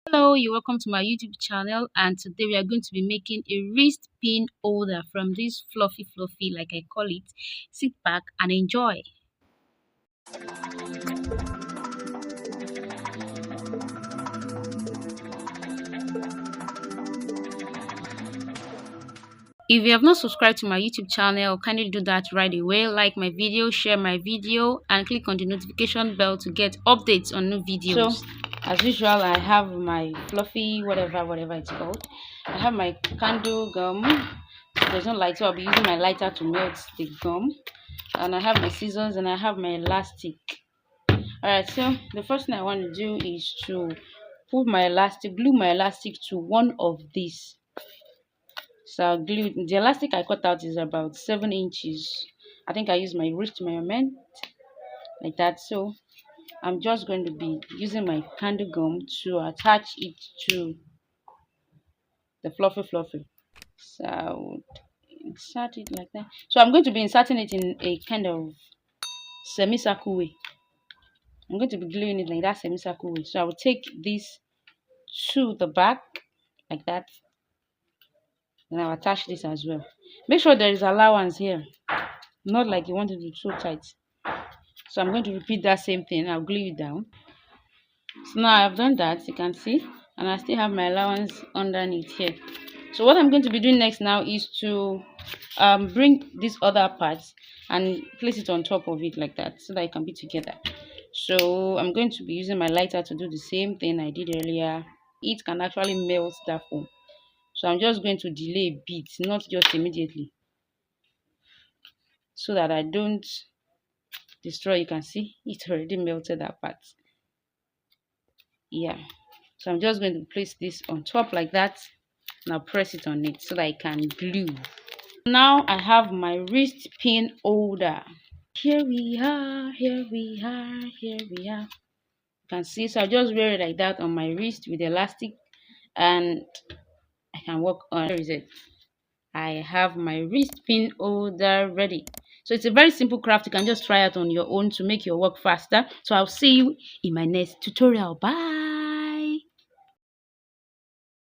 Hello, you're welcome to my YouTube channel, and today we are going to be making a wrist pin holder from this fluffy like I call it. Sit back and enjoy. If you have not subscribed to my YouTube channel, kindly do that right away. Like my video, share my video, and click on the notification bell to get updates on new videos. So, as usual, I have my fluffy whatever it's called. I have my candle gum. There's no light, so I'll be using my lighter to melt the gum. And I have my scissors and I have my elastic. Alright, so the first thing I want to do is to glue my elastic to one of these. So I'll glue the elastic I cut out is about 7 inches. I think I use my wrist measurement like that. So I'm just going to be using my candle gum to attach it to the fluffy. So I would insert it like that. So I'm going to be inserting it in a kind of semicircle way. I'm going to be gluing it like that semicircle way. So I will take this to the back like that, and I'll attach this as well. Make sure there is allowance here, not like you want it to be so tight. So I'm going to repeat that same thing. I'll glue it down. So now I've done that, you can see, and I still have my allowance underneath here. So what I'm going to be doing next now is to bring this other part and place it on top of it like that, so that it can be together. So I'm going to be using my lighter to do the same thing I did earlier. It can actually melt that foam. So I'm just going to delay a bit, not just immediately, so that I don't destroy. You can see it already melted that part. Yeah. So I'm just going to place this on top like that. Now press it on it so that I can glue. Now I have my wrist pin holder. Here we are. You can see, so I just wear it like that on my wrist with elastic, and I can work on. Where is it? I have my wrist pin holder ready. So it's a very simple craft. You can just try it on your own to make your work faster. So I'll see you in my next tutorial. Bye.